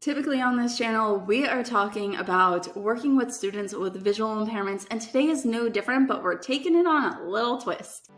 Typically on this channel, we are talking about working with students with visual impairments, and today is no different, but we're taking it on a little twist.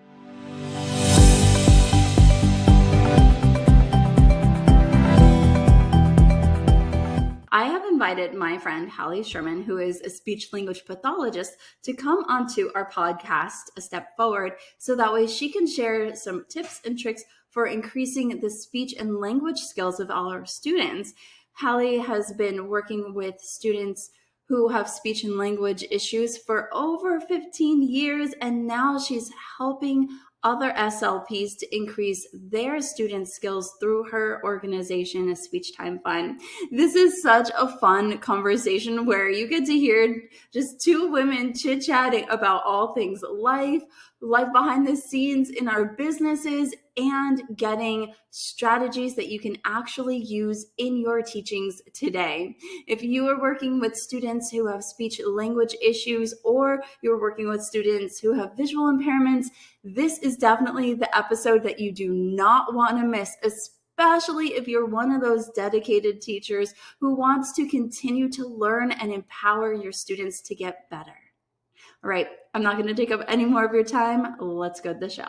I have invited my friend Hallie Sherman, who is a speech language pathologist, to come onto our podcast A Step Forward, so that way she can share some tips and tricks for increasing the speech and language skills of all our students. Hallie has been working with students who have speech and language issues for over 15 years, and now she's helping other SLPs to increase their student skills through her organization, Speech Time Fun. This is such a fun conversation where you get to hear just two women chit-chatting about all things life behind the scenes in our businesses, and getting strategies that you can actually use in your teachings today. If you are working with students who have speech language issues, or you're working with students who have visual impairments, this is definitely the episode that you do not want to miss, especially if you're one of those dedicated teachers who wants to continue to learn and empower your students to get better. All right, I'm not going to take up any more of your time. Let's go to the show.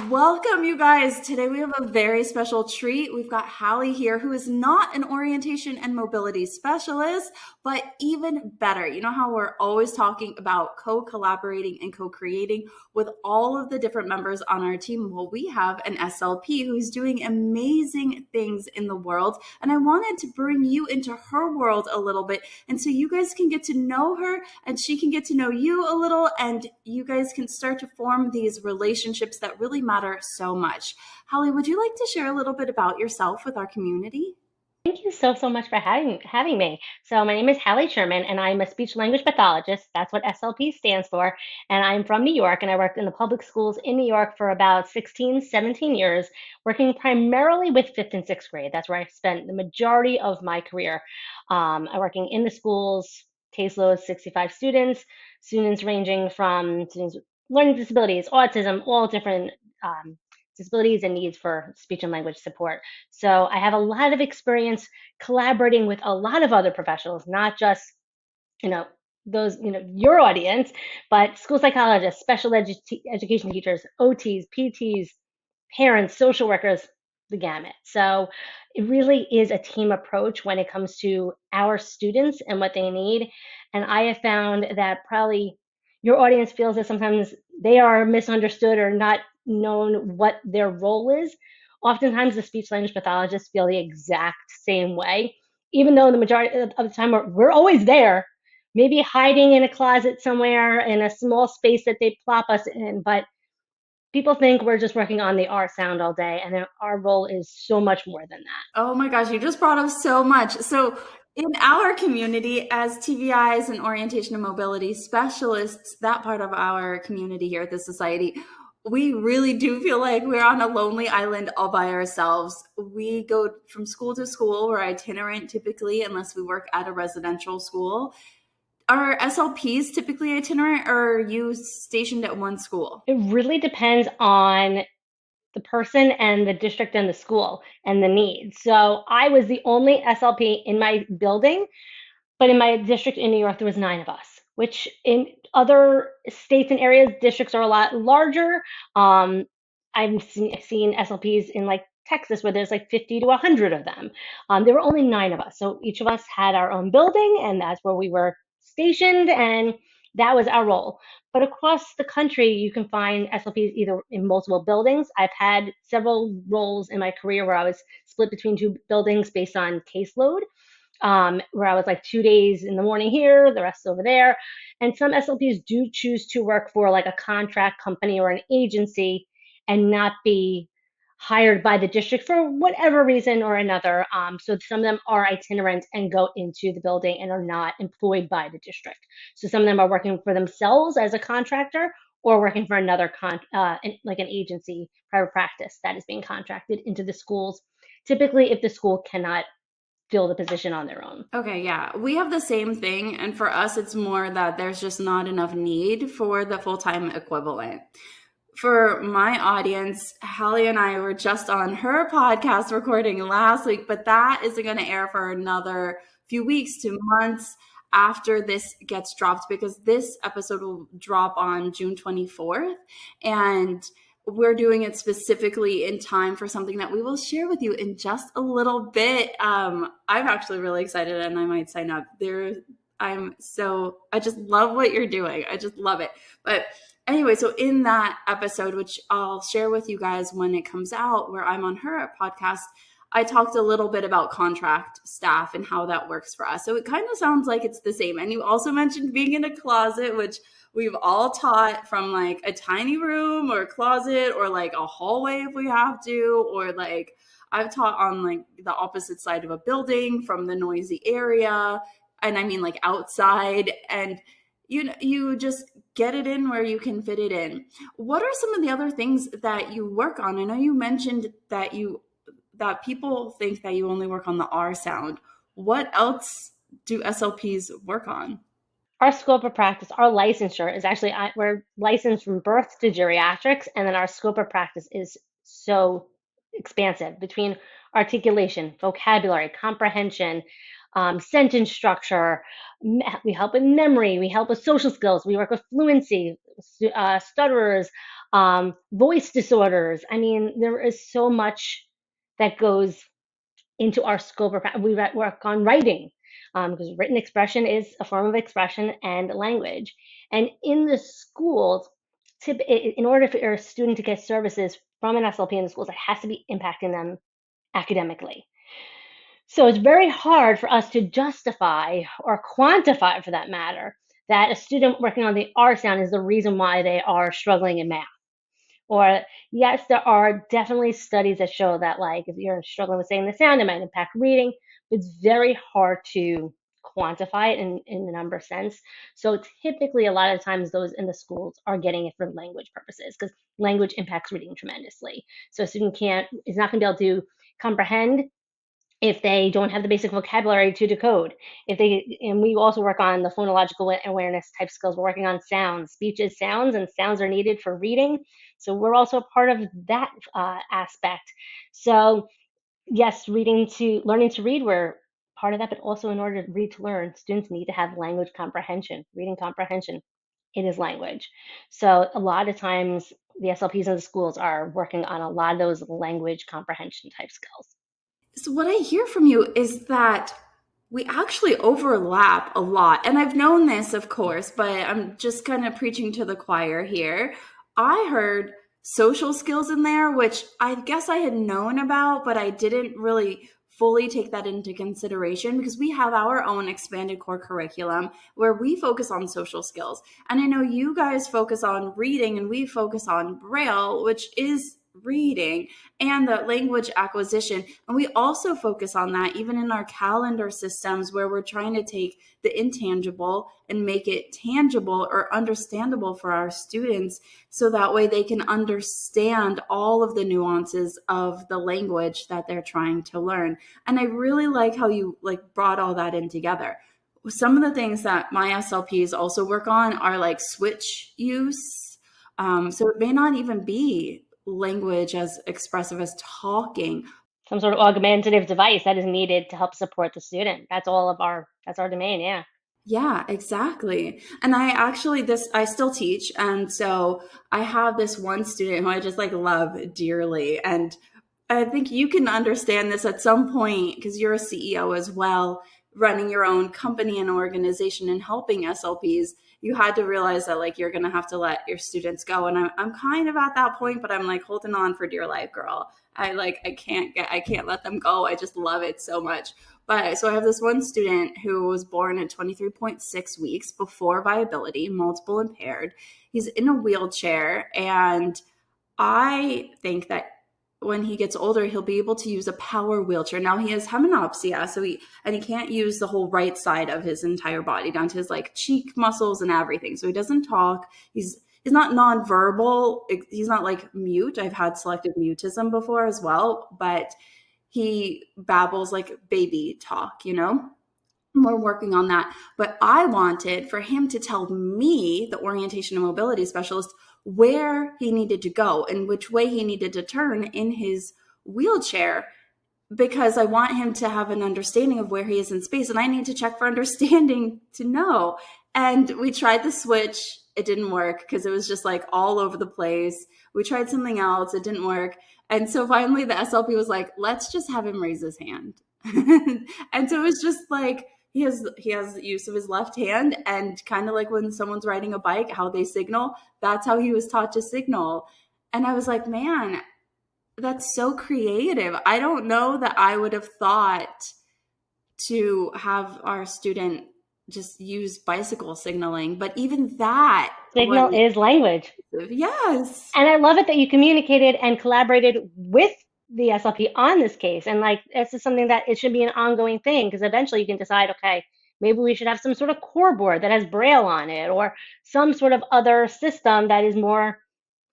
Welcome, you guys. Today we have a very special treat. We've got Hallie here, who is not an orientation and mobility specialist, but even better. You know how we're always talking about co-collaborating and co-creating with all of the different members on our team? Well, we have an SLP who's doing amazing things in the world, and I wanted to bring you into her world a little bit, and so you guys can get to know her and she can get to know you a little, and you guys can start to form these relationships that really matter so much. Hallie, would you like to share a little bit about yourself with our community? Thank you so much for having me. So my name is Hallie Sherman, and I'm a speech language pathologist. That's what SLP stands for. And I'm from New York, and I worked in the public schools in New York for about 16, 17 years, working primarily with fifth and sixth grade. That's where I spent the majority of my career. I'm working in the schools, caseload 65 students ranging from students with learning disabilities, autism, all different disabilities and needs for speech and language support. So I have a lot of experience collaborating with a lot of other professionals, not just, those, your audience, but school psychologists, special education teachers, OTs, PTs, parents, social workers, the gamut. So it really is a team approach when it comes to our students and what they need. And I have found that probably your audience feels that sometimes they are misunderstood or not known what their role is. Oftentimes, the speech language pathologists feel the exact same way, even though the majority of the time we're always there, maybe hiding in a closet somewhere in a small space that they plop us in. But people think we're just working on the R sound all day, and our role is so much more than that. Oh my gosh, you just brought up so much. So in our community, as TVIs and orientation and mobility specialists, that part of our community here at the society, we really do feel like we're on a lonely island all by ourselves. We go from school to school. We're itinerant typically, unless we work at a residential school. Are SLPs typically itinerant, or are you stationed at one school? It really depends on the person and the district and the school and the needs. So I was the only SLP in my building, but in my district in New York, there was 9 of us, which in other states and areas, districts are a lot larger. I've seen SLPs in like Texas where there's like 50 to 100 of them. There were only 9 of us. So each of us had our own building, and that's where we were stationed, and that was our role. But across the country, you can find SLPs either in multiple buildings. I've had several roles in my career where I was split between 2 buildings based on caseload, where I was like 2 days in the morning here, the rest over there. And some SLPs do choose to work for like a contract company or an agency and not be hired by the district for whatever reason or another. So some of them are itinerant and go into the building and are not employed by the district. So some of them are working for themselves as a contractor, or working for another like an agency, private practice that is being contracted into the schools, typically if the school cannot fill the position on their own. Okay, yeah. We have the same thing. And for us, it's more that there's just not enough need for the full-time equivalent. for my audience, Hallie and I were just on her podcast recording last week, but that isn't going to air for another few weeks to months after this gets dropped, because this episode will drop on June 24th. And we're doing it specifically in time for something that we will share with you in just a little bit. I'm actually really excited, and I might sign up there. I just love what you're doing. I just love it. But anyway, so in that episode, which I'll share with you guys when it comes out, where I'm on her podcast, I talked a little bit about contract staff and how that works for us. So it kind of sounds like it's the same. And you also mentioned being in a closet, which we've all taught, from like a tiny room or closet, or like a hallway if we have to, or like I've taught on like the opposite side of a building from the noisy area. And I mean like outside, and you just get it in where you can fit it in. What are some of the other things that you work on? I know you mentioned that people think that you only work on the R sound. What else do SLPs work on? Our scope of practice, our licensure is actually, we're licensed from birth to geriatrics, and then our scope of practice is so expansive between articulation, vocabulary, comprehension, sentence structure. We help with memory, we help with social skills, we work with fluency, stutterers, voice disorders. I mean, there is so much that goes into our scope of practice. We work on writing, because written expression is a form of expression and language. And in the schools, in order for a student to get services from an SLP in the schools, it has to be impacting them academically. So it's very hard for us to justify or quantify, for that matter, that a student working on the R sound is the reason why they are struggling in math. Or yes, there are definitely studies that show that, like, if you're struggling with saying the sound, it might impact reading. It's very hard to quantify it in the number sense. So typically, a lot of times, those in the schools are getting it for language purposes, because language impacts reading tremendously. So a student is not going to be able to comprehend if they don't have the basic vocabulary to decode. And we also work on the phonological awareness type skills. We're working on sounds. Speech is sounds, and sounds are needed for reading. So we're also a part of that aspect. So yes, learning to read, we're part of that, but also in order to read to learn, students need to have language comprehension, reading comprehension. It is language. So a lot of times the SLPs in the schools are working on a lot of those language comprehension type skills. So what I hear from you is that we actually overlap a lot. And I've known this, of course, but I'm just kind of preaching to the choir here. I heard social skills in there, which I guess I had known about, but I didn't really fully take that into consideration, because we have our own expanded core curriculum where we focus on social skills. And I know you guys focus on reading, and we focus on Braille, which is reading, and the language acquisition. And we also focus on that even in our calendar systems, where we're trying to take the intangible and make it tangible or understandable for our students, so that way they can understand all of the nuances of the language that they're trying to learn. And I really like how you brought all that in together. Some of the things that my SLPs also work on are like switch use. So it may not even be language as expressive as talking. Some sort of augmentative device that is needed to help support the student. That's our domain. Yeah. Yeah, exactly. And I still teach. And so I have this one student who I just love dearly. And I think you can understand this at some point, because you're a CEO as well, running your own company and organization and helping SLPs. You had to realize that you're going to have to let your students go. And I'm kind of at that point, but I'm holding on for dear life, girl. I can't let them go. I just love it so much. But so I have this one student who was born at 23.6 weeks before viability, multiple impaired. He's in a wheelchair, and I think that when he gets older, he'll be able to use a power wheelchair. Now he has hemanopsia, so he can't use the whole right side of his entire body down to his cheek muscles and everything. So he doesn't talk. He's not nonverbal. He's not mute. I've had selective mutism before as well, but he babbles like baby talk, We're working on that. But I wanted for him to tell me, the orientation and mobility specialist, where he needed to go and which way he needed to turn in his wheelchair, because I want him to have an understanding of where he is in space, and I need to check for understanding to know. And we tried the switch. It didn't work because it was just like all over the place. We tried something else. It didn't work. And so finally the SLP was like, let's just have him raise his hand. And so it was just like, he has use of his left hand, and kind of like when someone's riding a bike, how they signal, that's how he was taught to signal. And I was like, man, that's so creative. I don't know that I would have thought to have our student just use bicycle signaling, but even that was, Signal is language. yes. And I love it that you communicated and collaborated with the SLP on this case. And like, this is something that it should be an ongoing thing, because eventually you can decide, okay, maybe we should have some sort of core board that has Braille on it, or some sort of other system that is more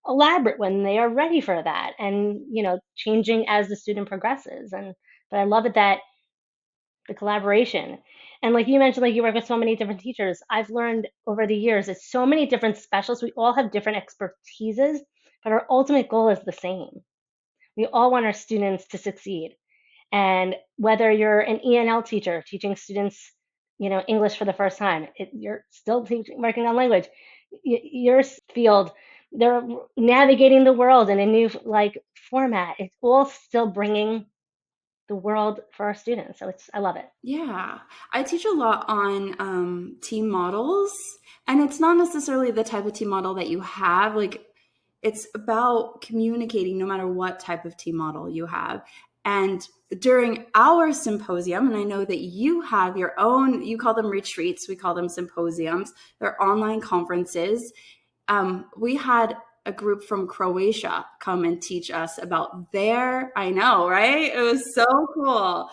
elaborate when they are ready for that, and changing as the student progresses. And but I love it that the collaboration. And like you mentioned, like you work with so many different teachers. I've learned over the years it's so many different specialists. We all have different expertises, but our ultimate goal is the same. We all want our students to succeed. And whether you're an ENL teacher teaching students, English for the first time, you're still working on language. Your field, they're navigating the world in a new like format. It's all still bringing the world for our students. So I love it. Yeah, I teach a lot on team models, and it's not necessarily the type of team model that you have. Like, it's about communicating no matter what type of team model you have. And during our symposium, and I know that you have your own, you call them retreats, we call them symposiums, they're online conferences. We had a group from Croatia come and teach us about I know, right? It was so cool.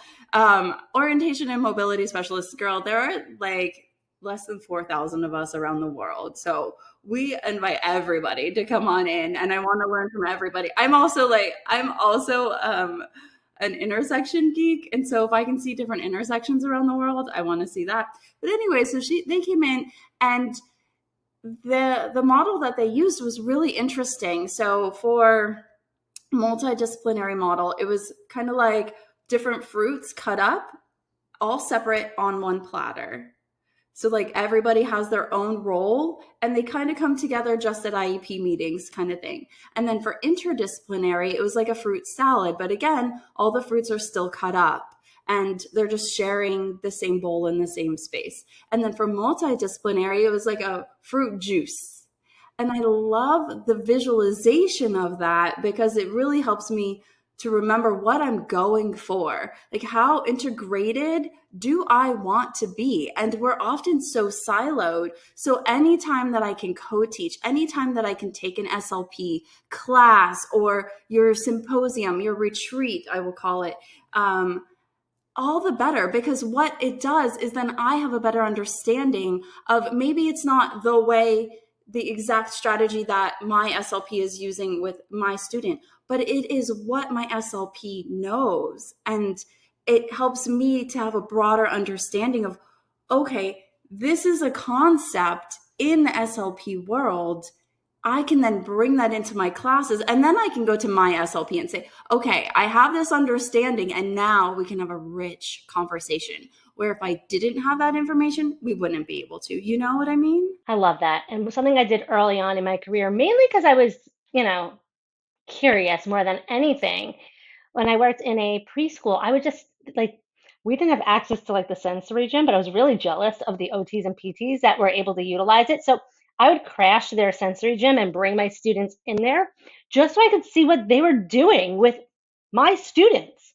Orientation and mobility specialists, girl, there are like less than 4,000 of us around the world. So we invite everybody to come on in, and I want to learn from everybody. I'm also an intersection geek. And so if I can see different intersections around the world, I want to see that. But anyway, so they came in, and the model that they used was really interesting. So for multidisciplinary model, it was kind of like different fruits cut up all separate on one platter. So like everybody has their own role, and they kind of come together just at IEP meetings kind of thing. And then for interdisciplinary, it was like a fruit salad, but again, all the fruits are still cut up and they're just sharing the same bowl in the same space. And then for multidisciplinary, it was like a fruit juice. And I love the visualization of that because it really helps me to remember what I'm going for. Like, how integrated do I want to be? And we're often so siloed. So anytime that I can co-teach, anytime that I can take an SLP class or your symposium, your retreat, I will call it, all the better, because what it does is then I have a better understanding of, maybe it's not the exact strategy that my SLP is using with my student, but it is what my SLP knows. And it helps me to have a broader understanding of, okay, this is a concept in the SLP world. I can then bring that into my classes, and then I can go to my SLP and say, okay, I have this understanding, and now we can have a rich conversation, where if I didn't have that information, we wouldn't be able to. You know what I mean? I love that. And something I did early on in my career, mainly because I was, curious more than anything. When I worked in a preschool, I would just like, we didn't have access to like the sensory gym, but I was really jealous of the OTs and PTs that were able to utilize it. So I would crash their sensory gym and bring my students in there just so I could see what they were doing with my students.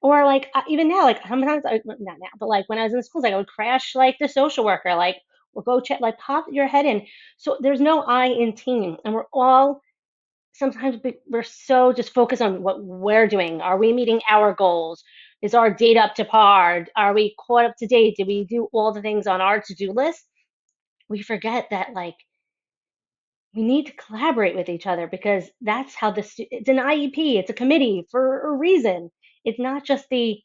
Or like even now, like sometimes, not now, but like when I was in schools, like I would crash like the social worker, like we'll go check, like pop your head in. So there's no I in team, and we're all sometimes we're so just focused on what we're doing. Are we meeting our goals? Is our date up to par? Are we caught up to date? Did we do all the things on our to-do list? We forget that like we need to collaborate with each other, because that's how it's an IEP, it's a committee for a reason. It's not just the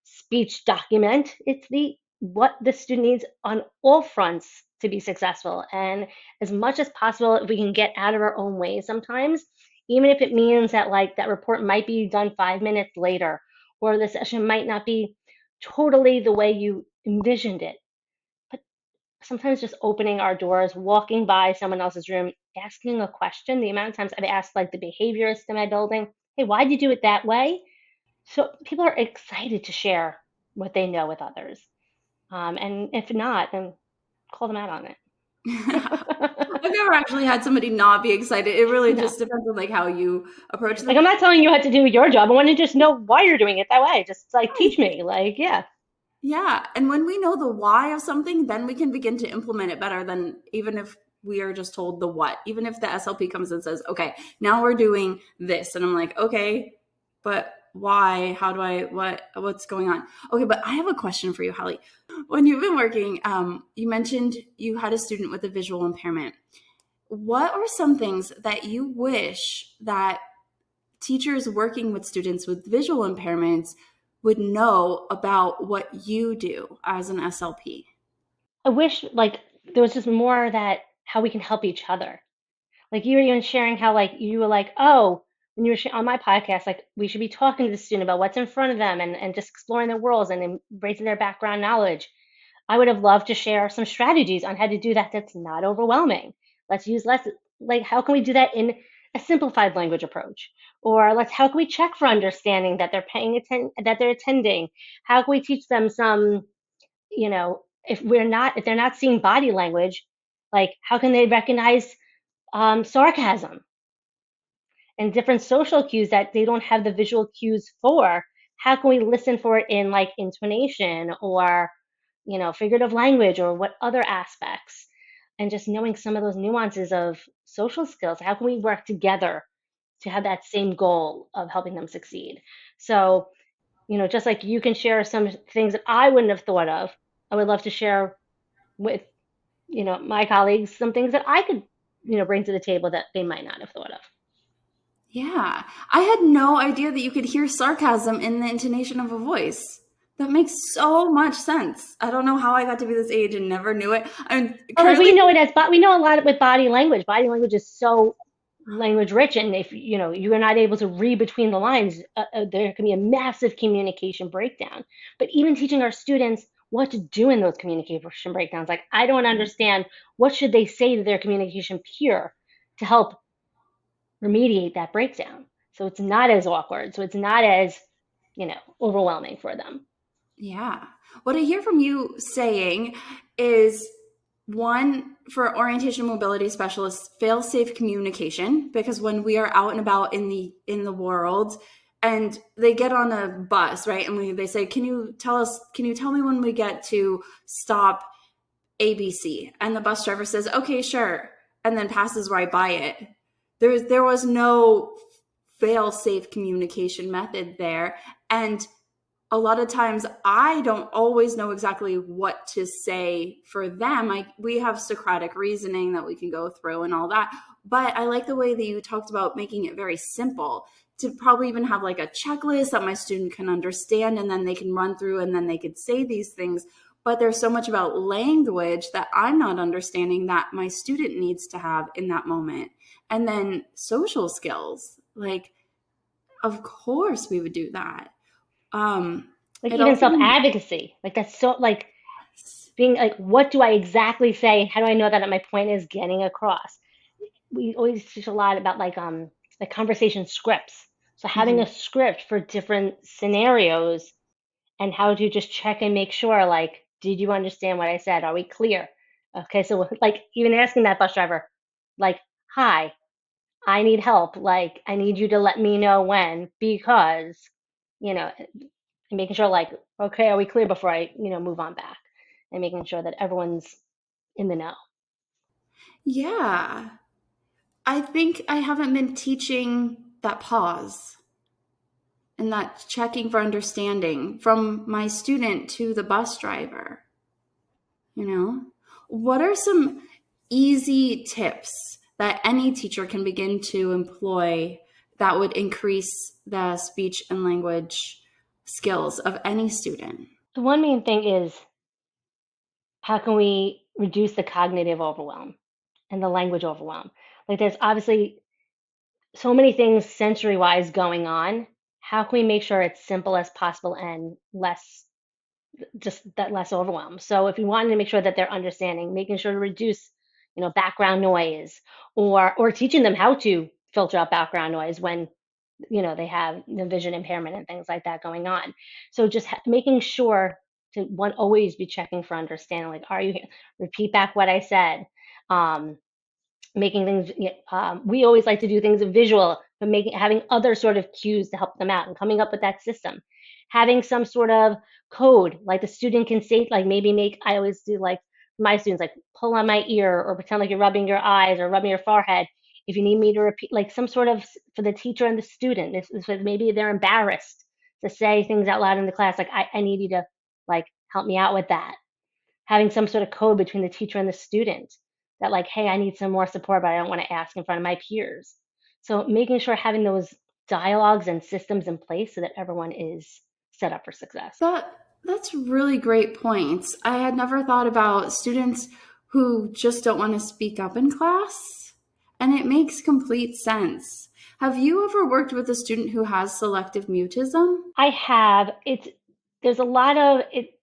speech document, it's the what the student needs on all fronts to be successful. And as much as possible, if we can get out of our own way sometimes, even if it means that like that report might be done 5 minutes later, or the session might not be totally the way you envisioned it. But sometimes just opening our doors, walking by someone else's room, asking a question. The amount of times I've asked like the behaviorist in my building, hey, why'd you do it that way? So people are excited to share what they know with others. And if not, then call them out on it. I've never actually had somebody not be excited. It really No. just depends on like how you approach Like them. I'm not telling you how to do your job. I want to just know why you're doing it that way. Just like teach me. Like, yeah. Yeah. And when we know the why of something, then we can begin to implement it better than even if we are just told the what. Even if the SLP comes and says, okay, now we're doing this. And I'm like, okay, but why? How do I, what's going on? Okay, but I have a question for you, Hallie. When you've been working, you mentioned you had a student with a visual impairment. What are some things that you wish that teachers working with students with visual impairments would know about what you do as an SLP? I wish like there was just more that how we can help each other. Like you were even sharing how like you were like, oh, when you were on my podcast, like we should be talking to the student about what's in front of them and just exploring their worlds and embracing their background knowledge. I would have loved to share some strategies on how to do that that's not overwhelming. Let's use less, like, how can we do that in a simplified language approach? Or how can we check for understanding that they're paying attention, that they're attending? How can we teach them some, if they're not seeing body language, like, how can they recognize sarcasm and different social cues that they don't have the visual cues for? How can we listen for it in like intonation or figurative language or what other aspects? And just knowing some of those nuances of social skills, how can we work together to have that same goal of helping them succeed? So, just like you can share some things that I wouldn't have thought of, I would love to share with, my colleagues some things that I could, bring to the table that they might not have thought of. Yeah, I had no idea that you could hear sarcasm in the intonation of a voice. That makes so much sense. I don't know how I got to be this age and never knew it. I'm But like we currently, know it as, but we know a lot with body language. Body language is so language rich, and if you are not able to read between the lines, there can be a massive communication breakdown. But even teaching our students what to do in those communication breakdowns, like I don't understand what should they say to their communication peer to help remediate that breakdown, so it's not as awkward, so it's not as overwhelming for them. yeah. What I hear from you saying is one for orientation and mobility specialists, fail safe communication, because when we are out and about in the world and they get on a bus, right? And they say, can you tell me when we get to stop ABC? And the bus driver says, okay, sure. And then passes right by it. There was no fail safe communication method there. And a lot of times I don't always know exactly what to say for them. We have Socratic reasoning that we can go through and all that. But I like the way that you talked about making it very simple, to probably even have like a checklist that my student can understand and then they can run through and then they could say these things. But there's so much about language that I'm not understanding that my student needs to have in that moment. And then social skills, like, of course we would do that. Like It even also, self-advocacy, like that's so like being like, what do I exactly say? How do I know that my point is getting across? We always teach a lot about like conversation scripts. So having mhm. a script for different scenarios and how to just check and make sure, like, did you understand what I said? Are we clear? Okay, so like even asking that bus driver, like, hi, I need help. Like, I need you to let me know when, because, you know, and making sure, like, okay, are we clear before I, move on back, and making sure that everyone's in the know. Yeah. I think I haven't been teaching that pause and that checking for understanding from my student to the bus driver. You know, what are some easy tips that any teacher can begin to employ that would increase the speech and language skills of any student? The one main thing is how can we reduce the cognitive overwhelm and the language overwhelm? Like there's obviously so many things sensory wise going on. How can we make sure it's simple as possible and less, just that less overwhelm? So if we wanted to make sure that they're understanding, making sure to reduce, background noise, or teaching them how to filter out background noise when they have the vision impairment and things like that going on. So just making sure to one always be checking for understanding. Like, are you here? Repeat back what I said. Um, Making things. We always like to do things visual, but having other sort of cues to help them out and coming up with that system. Having some sort of code, like the student can say, like maybe make. I always do like my students, like pull on my ear or pretend like you're rubbing your eyes or rubbing your forehead. If you need me to repeat, like some sort of for the teacher and the student, this maybe they're embarrassed to say things out loud in the class, like I need you to like help me out with that. Having some sort of code between the teacher and the student that like, hey, I need some more support, but I don't want to ask in front of my peers. So making sure having those dialogues and systems in place so that everyone is set up for success. That's really great points. I had never thought about students who just don't want to speak up in class, and it makes complete sense. Have you ever worked with a student who has selective mutism? I have. There's a lot of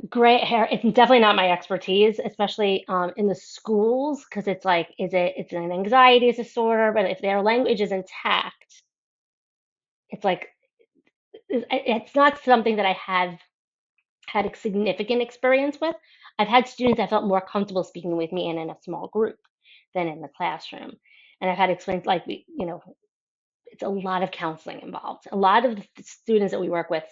gray hair. It's definitely not my expertise, especially in the schools, because it's like, it's an anxiety disorder, but if their language is intact, it's like it's not something that I have had a significant experience with. I've had students that felt more comfortable speaking with me in a small group than in the classroom. And I've had experience like, it's a lot of counseling involved. A lot of the students that we work with,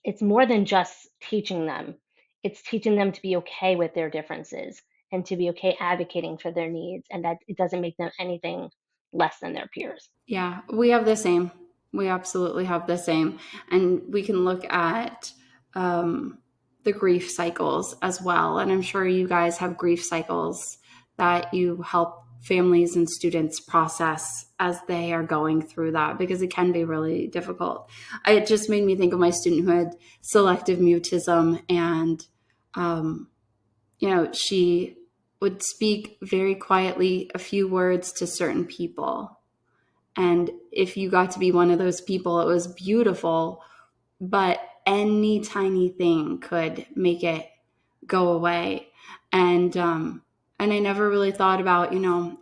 it's more than just teaching them. It's teaching them to be okay with their differences and to be okay advocating for their needs, and that it doesn't make them anything less than their peers. Yeah, we have the same. We absolutely have the same. And we can look at the grief cycles as well. And I'm sure you guys have grief cycles that you help families and students process as they are going through that, because it can be really difficult. It just made me think of my student who had selective mutism, and she would speak very quietly a few words to certain people, and if you got to be one of those people, it was beautiful, but any tiny thing could make it go away. And I never really thought about,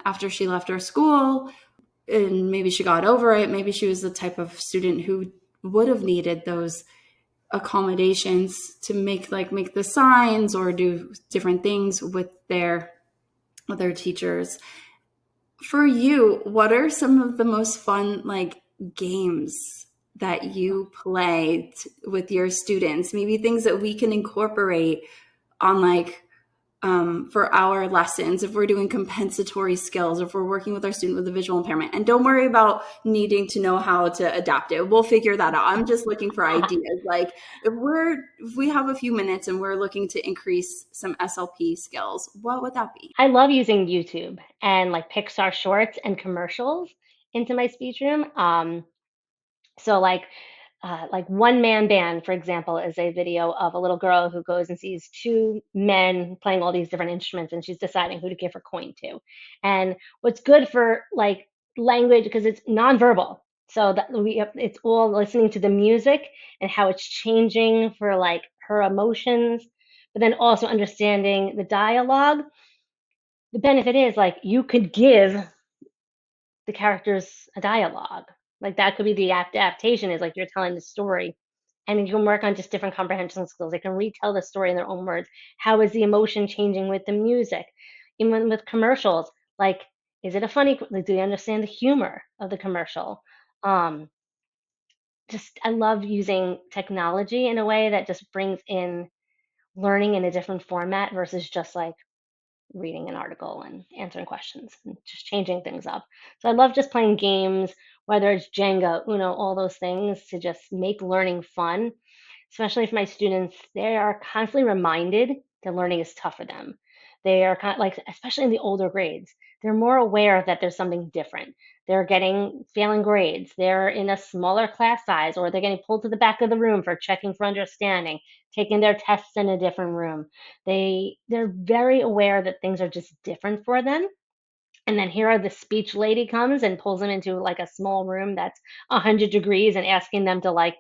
after she left our school and maybe she got over it, maybe she was the type of student who would have needed those accommodations to make the signs or do different things with their teachers. For you, what are some of the most fun games that you play with your students? Maybe things that we can incorporate on for our lessons, if we're doing compensatory skills, if we're working with our student with a visual impairment. And don't worry about needing to know how to adapt it. We'll figure that out. I'm just looking for ideas. Like if we have a few minutes and we're looking to increase some SLP skills, what would that be? I love using YouTube and like Pixar shorts and commercials into my speech room. So like One Man Band, for example, is a video of a little girl who goes and sees two men playing all these different instruments, and she's deciding who to give her coin to. And what's good for like language, because it's nonverbal, so that it's all listening to the music and how it's changing for like her emotions, but then also understanding the dialogue. The benefit is like you could give the characters a dialogue. Like that could be the adaptation, is like you're telling the story, and you can work on just different comprehension skills. They can retell the story in their own words. How is the emotion changing with the music? Even with commercials, like, is it a funny, like, do they understand the humor of the commercial? Um, just, I love using technology in a way that just brings in learning in a different format versus just like reading an article and answering questions and just changing things up. So I love just playing games, whether it's Jenga, Uno, all those things to just make learning fun, especially for my students. They are constantly reminded that learning is tough for them. They are kind of like, especially in the older grades, they're more aware that there's something different. They're getting failing grades. They're in a smaller class size, or they're getting pulled to the back of the room for checking for understanding, taking their tests in a different room. They're very aware that things are just different for them. And then here the speech lady comes and pulls them into like a small room that's 100 degrees and asking them to like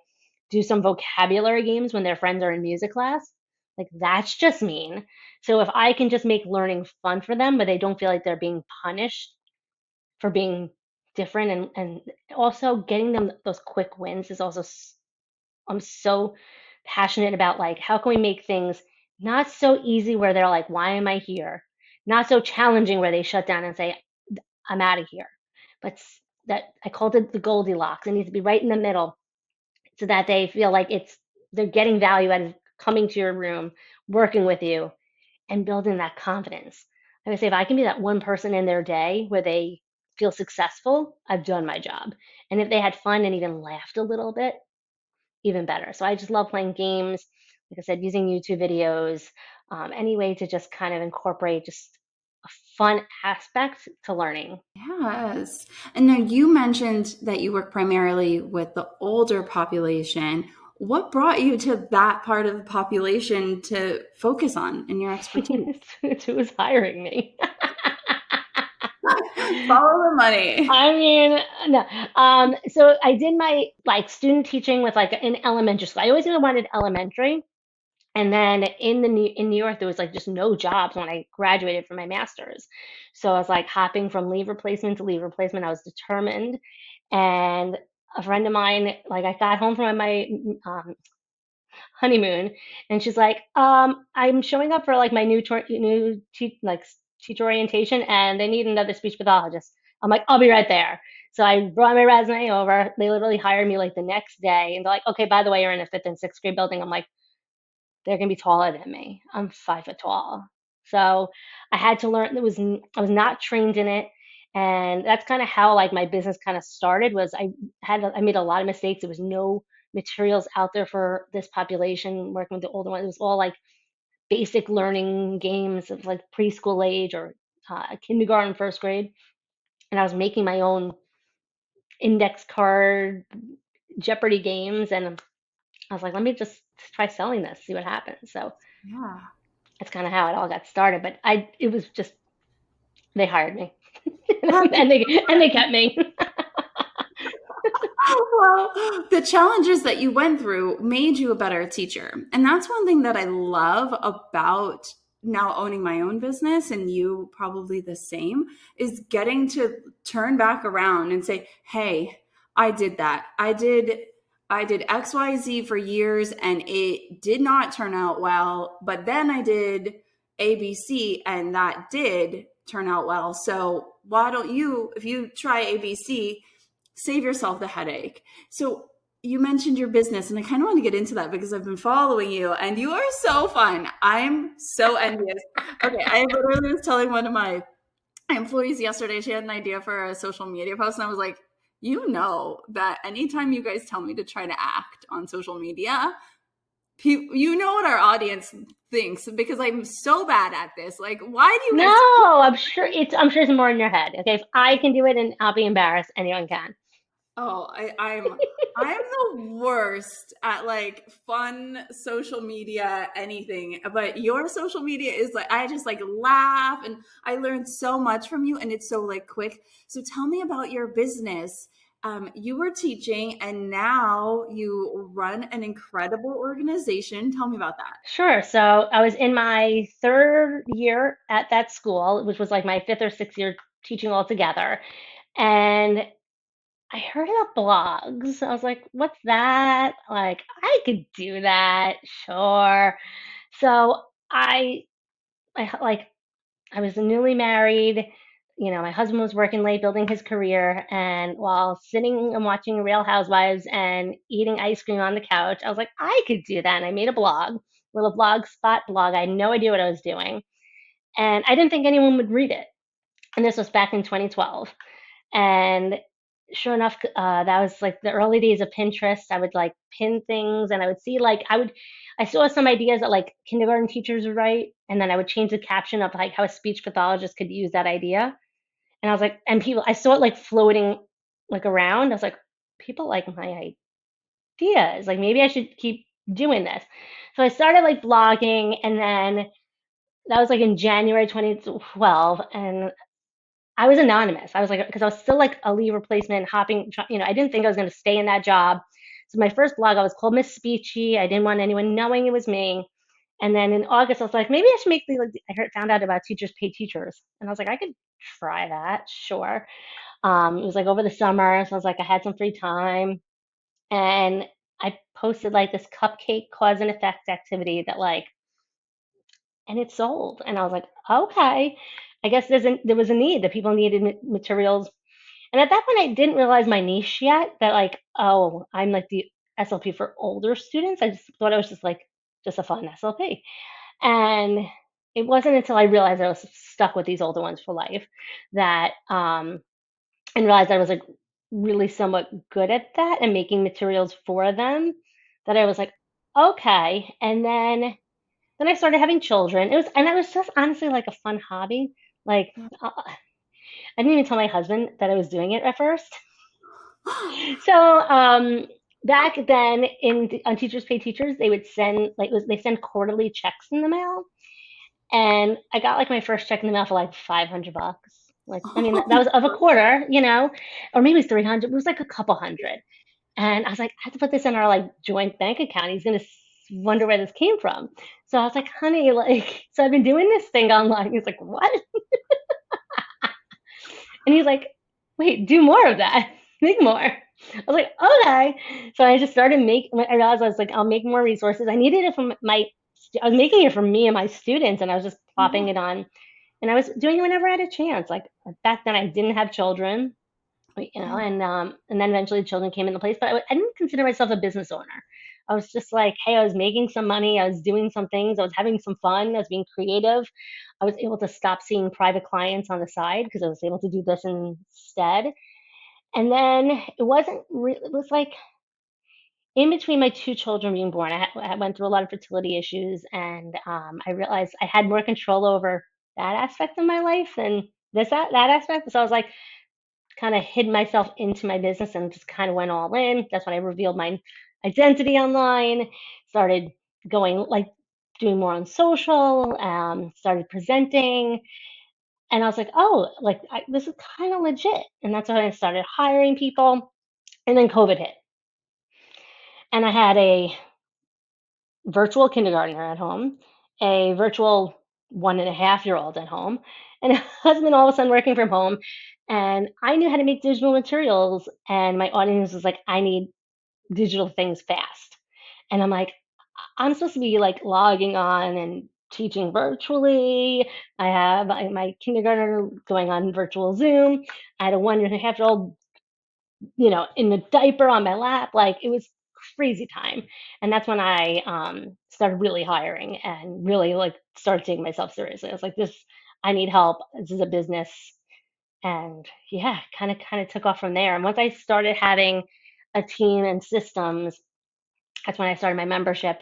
do some vocabulary games when their friends are in music class. Like that's just mean. So if I can just make learning fun for them, but they don't feel like they're being punished for being different, and also getting them those quick wins is also, I'm so passionate about like how can we make things not so easy where they're like, why am I here? Not so challenging where they shut down and say, I'm out of here. But that I called it the Goldilocks. It needs to be right in the middle so that they feel like they're getting value out of coming to your room, working with you, and building that confidence. I would say if I can be that one person in their day where they feel successful, I've done my job. And if they had fun and even laughed a little bit, even better. So I just love playing games. Like I said, using YouTube videos, any way to just kind of incorporate just a fun aspect to learning. Yes. And now you mentioned that you work primarily with the older population. What brought you to that part of the population to focus on in your expertise? It's who's hiring me. Follow the money. I mean, no. So I did my like student teaching with like in elementary school. I always knew I wanted elementary. And then in New York, there was like just no jobs when I graduated from my master's. So I was like hopping from leave replacement to leave replacement. I was determined. And a friend of mine, like I got home from my honeymoon, and she's like, I'm showing up for like my like teacher orientation, and they need another speech pathologist. I'm like, I'll be right there. So I brought my resume over. They literally hired me like the next day, and they're like, okay, by the way, you're in a fifth and sixth grade building. I'm like, they're gonna be taller than me. I'm 5 foot tall. So I had to learn. I was not trained in it, and that's kind of how like my business kind of started. Was I made a lot of mistakes. There was no materials out there for this population working with the older ones. It was all like basic learning games of like preschool age or kindergarten, first grade, and I was making my own index card Jeopardy games, and I was like, let me just try selling this, see what happens. So Yeah. that's kind of how it all got started. But it was just, they hired me That's and they kept me. well, the challenges that you went through made you a better teacher. And that's one thing that I love about now owning my own business, and you probably the same, is getting to turn back around and say, "Hey, I did that. I did XYZ for years and it did not turn out well, but then I did ABC and that did turn out well. So, why don't you, if you try ABC, save yourself the headache?" So you mentioned your business, and I kind of want to get into that because I've been following you, and you are so fun. I'm so envious. Okay, I literally was telling one of my employees yesterday, she had an idea for a social media post, and I was like, you know that anytime you guys tell me to try to act on social media, you know what our audience thinks because I'm so bad at this. Like, why do you guys? No, I'm sure it's more in your head. Okay, if I can do it and I'll be embarrassed, anyone can. Oh, I'm the worst at like fun social media anything. But your social media is like I just like laugh and I learned so much from you and it's so like quick. So tell me about your business. You were teaching and now you run an incredible organization. Tell me about that. Sure. So I was in my third year at that school, which was like my fifth or sixth year teaching altogether. And I heard about blogs. I was like, what's that? Like, I could do that. Sure. So like I was newly married. You know, my husband was working late, building his career, and while sitting and watching Real Housewives and eating ice cream on the couch, I was like, I could do that. And I made a blog, little blog spot blog. I had no idea what I was doing, and I didn't think anyone would read it. And this was back in 2012, and sure enough, that was like the early days of Pinterest. I would like pin things, and I would see like I saw some ideas that like kindergarten teachers would write, and then I would change the caption of like how a speech pathologist could use that idea. And I was like, and people, I saw it like floating like around. I was like, people like my ideas. Like maybe I should keep doing this. So I started like blogging, and then that was like in January 2012, and I was anonymous. I was like, because I was still like a leave replacement, hopping. I didn't think I was going to stay in that job. So my first blog, I was called Miss Speechy. I didn't want anyone knowing it was me. And then in August, I was like, maybe I should make the. Like, found out about teachers pay teachers, and I was like, I could try that, sure. It was like over the summer, so I was like, I had some free time, and I posted like this cupcake cause and effect activity that like, and it sold, and I was like, okay, I guess there was a need that people needed materials. And at that point, I didn't realize my niche yet. That like, oh, I'm like the SLP for older students. I just thought I was just a fun SLP, and it wasn't until I realized I was stuck with these older ones for life that and realized I was like really somewhat good at that and making materials for them, that I was like, okay. And then I started having children. It was just honestly like a fun hobby. Like I didn't even tell my husband that I was doing it at first. So back then on Teachers Pay Teachers, they would send they send quarterly checks in the mail, and I got like my first check in the mail for like $500. Like, I mean, that was of a quarter, or maybe it's 300. It was like a couple hundred. And I was like, I have to put this in our like joint bank account. He's gonna wonder where this came from. So I was like, honey, like, so I've been doing this thing online. He's like, what? And he's like, wait, do more of that. Make more. I was like, okay. So I just started making. I realized I was like, I'll make more resources. I needed it from I was making it for me and my students, and I was just plopping Yeah. it on, and I was doing it whenever I had a chance. Like back then, I didn't have children, Yeah. and then eventually children came into place. But I didn't consider myself a business owner. I was just like, hey, I was making some money. I was doing some things. I was having some fun. I was being creative. I was able to stop seeing private clients on the side because I was able to do this instead. And then it was like in between my two children being born, I went through a lot of fertility issues, and I realized I had more control over that aspect of my life than that aspect. So I was like, kind of hid myself into my business and just kind of went all in. That's when I revealed my identity online, started going like doing more on social, started presenting, and I was like, oh, like this is kind of legit. And that's when I started hiring people. And then COVID hit, and I had a virtual kindergartner at home, a virtual 1.5-year old at home, and a husband all of a sudden working from home. And I knew how to make digital materials, and my audience was like, I need digital things fast. And I'm like, I'm supposed to be like logging on and teaching virtually. I have my kindergartner going on virtual Zoom. I had a 1.5-year old, in the diaper on my lap. Like it was crazy time. And that's when I started really hiring and really like started taking myself seriously. I was like, I need help. This is a business. And yeah, kind of took off from there. And once I started having a team and systems, that's when I started my membership.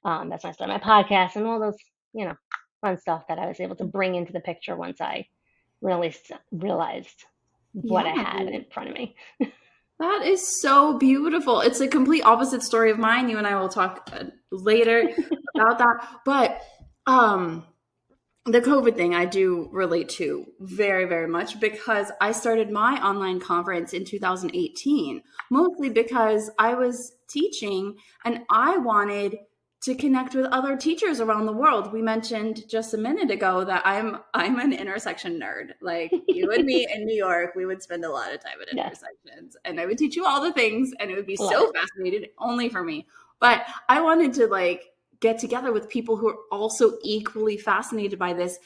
That's when I started my podcast and all those, you know, fun stuff that I was able to bring into the picture once I really realized what Yeah. I had in front of me. That is so beautiful. It's a complete opposite story of mine. You and I will talk later about that. But um the COVID thing I do relate to very, very much because I started my online conference in 2018, mostly because I was teaching and I wanted to connect with other teachers around the world. We mentioned just a minute ago that I'm an intersection nerd. Like you and me in New York, we would spend a lot of time at Yes, intersections and I would teach you all the things and it would be love so it. fascinating only for me. But I wanted to like get together with people who are also equally fascinated by this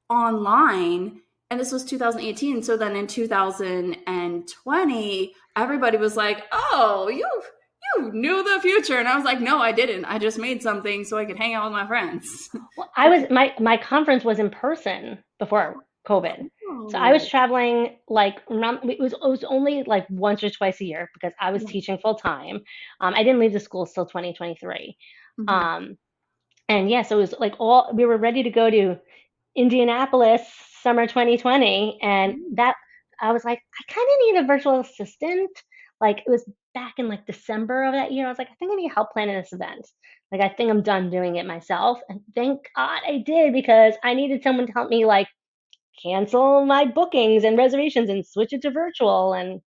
online. And this was 2018. So then in 2020, everybody was like, oh, you knew the future. And I was like, no, I didn't. I just made something so I could hang out with my friends. Well, I was my conference was in person before COVID. So I was Oh, traveling like it was only like once or twice a year because I was yeah. teaching full time. I didn't leave the school till 2023. Mhm. Um, and yeah, so it was like all we were ready to go to Indianapolis summer 2020, and that I was like, I kind of need a virtual assistant. Like it was back in like December of that year. I was like, I think I need help planning this event. Like I think I'm done doing it myself. And thank God I did because I needed someone to help me like cancel my bookings and reservations and switch it to virtual. And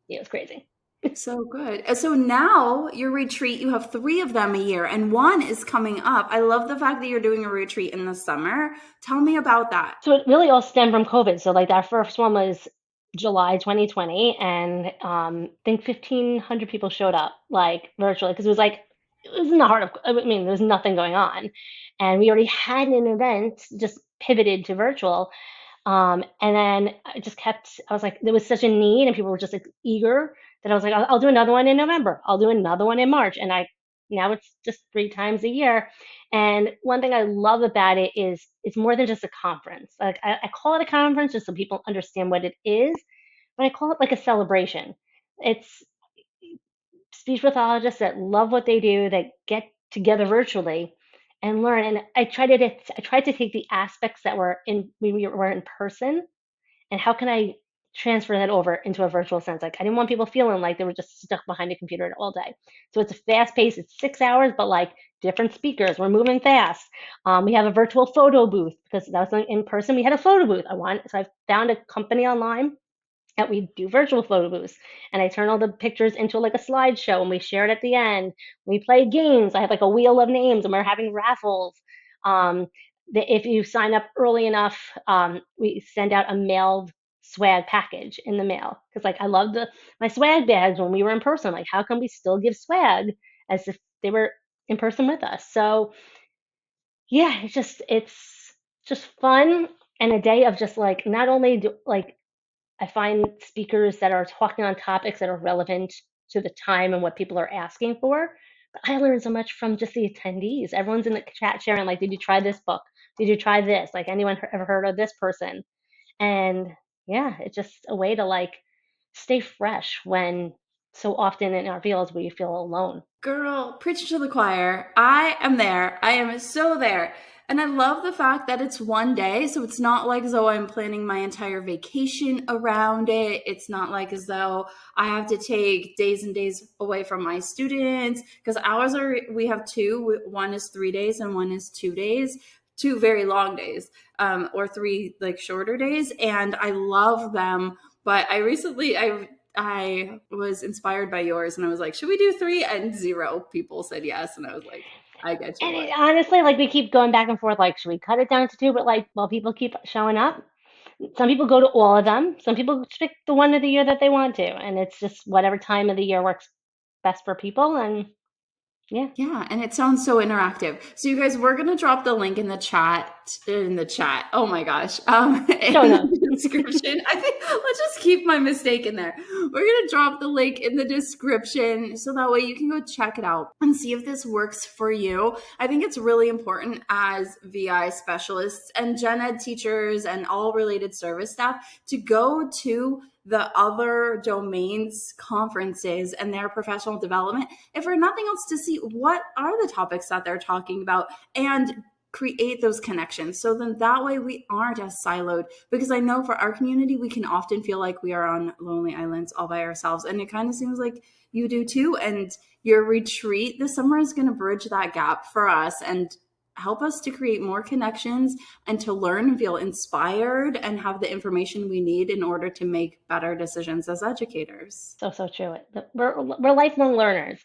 it was crazy. So good. So now your retreat, you have three of them a year, and one is coming up. I love the fact that you're doing a retreat in the summer. Tell me about that. So it really all stemmed from COVID. So like that first one was July 2020, and I think 1,500 people showed up like virtually because it was like it was in the heart of. I mean, there was nothing going on, and we already had an event just pivoted to virtual. And then I just kept, I was like, there was such a need and people were just like eager that I was like, I'll do another one in November. I'll do another one in March. And now it's just 3 times a year. And one thing I love about it is it's more than just a conference. Like I call it a conference just so people understand what it is, but I call it like a celebration. It's speech pathologists that love what they do, that get together virtually and learn. And I tried to take the aspects that were in, when we were in person, and how can I transfer that over into a virtual sense? Like I didn't want people feeling like they were just stuck behind a computer all day. So it's a fast pace. It's 6 hours, but like different speakers. We're moving fast. We have a virtual photo booth because that was in person. We had a photo booth. So I found a company online that we do virtual photo booths, and I turn all the pictures into like a slideshow and we share it at the end. We play games. I have like a wheel of names and we're having raffles. um, if you sign up early enough, we send out a mailed swag package in the mail because like I loved my swag bags when we were in person. Like how can we still give swag as if they were in person with us? So yeah, it's just fun, and a day of just like not only do like I find speakers that are talking on topics that are relevant to the time and what people are asking for. But I learned so much from just the attendees. Everyone's in the chat sharing, like, did you try this book? Did you try this? Like, anyone ever heard of this person? And yeah, it's just a way to like stay fresh when so often in our fields we feel alone. Girl, preach to the choir. I am there. I am so there. And I love the fact that it's one day. So it's not like as though I'm planning my entire vacation around it. It's not like as though I have to take days and days away from my students because ours are, we have two. One is 3 days and one is 2 days, two very long days, or three like shorter days. And I love them. But I was inspired by yours and I was like, should we do three? And zero people said yes. And I was like, I get you, And but honestly, like we keep going back and forth, like, should we cut it down to two? But like, well, people keep showing up. Some people go to all of them. Some people pick the one of the year that they want to, and it's just whatever time of the year works best for people. And yeah, yeah, and it sounds so interactive. So you guys, we're gonna drop the link in the chat. In the chat. Oh my gosh. show In notes. the description. I think let's just keep my mistake in there. We're gonna drop the link in the description so that way you can go check it out and see if this works for you. I think it's really important as VI specialists and gen ed teachers and all related service staff to go to the other domains conferences and their professional development, if for nothing else, to see what are the topics that they're talking about and create those connections. So then that way we aren't as siloed, because I know for our community, we can often feel like we are on lonely islands all by ourselves. And it kind of seems like you do too. And your retreat this summer is going to bridge that gap for us and help us to create more connections and to learn and feel inspired and have the information we need in order to make better decisions as educators. So true. We're lifelong learners.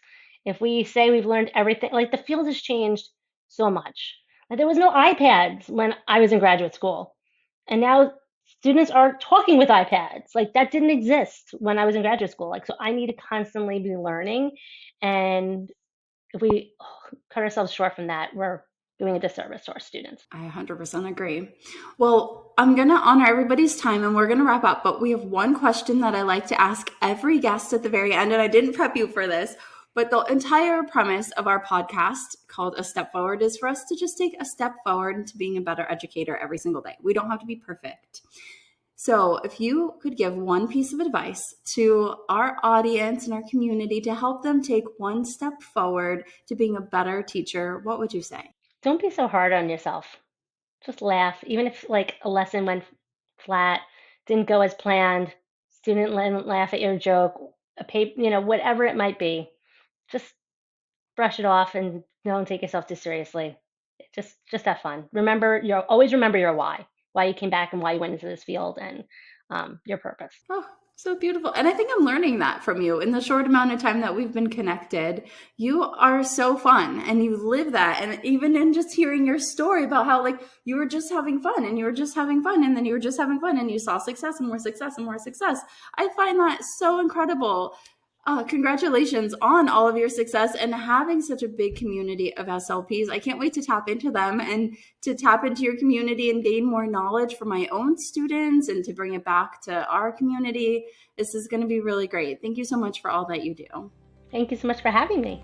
If we say we've learned everything, like the field has changed so much. Like there was no iPads when I was in graduate school, and now students are talking with iPads. Like that didn't exist when I was in graduate school. Like so, I need to constantly be learning, and if we cut ourselves short from that, we're doing a disservice to our students. I 100% agree. Well, I'm going to honor everybody's time and we're going to wrap up, but we have one question that I like to ask every guest at the very end, and I didn't prep you for this. But the entire premise of our podcast called A Step Forward is for us to just take a step forward into being a better educator every single day. We don't have to be perfect. So if you could give one piece of advice to our audience and our community to help them take one step forward to being a better teacher, what would you say? Don't be so hard on yourself. Just laugh, even if like a lesson went flat, didn't go as planned, student didn't laugh at your joke, a paper, whatever it might be. Just brush it off and don't take yourself too seriously. Just have fun. Always remember your why you came back and why you went into this field, and your purpose. Oh, so beautiful. And I think I'm learning that from you in the short amount of time that we've been connected. You are so fun and you live that. And even in just hearing your story about how like you were just having fun and you were just having fun and then you were just having fun and you saw success and more success and more success. I find that so incredible. Congratulations on all of your success and having such a big community of SLPs. I can't wait to tap into them and to tap into your community and gain more knowledge for my own students and to bring it back to our community. This is going to be really great. Thank you so much for all that you do. Thank you so much for having me.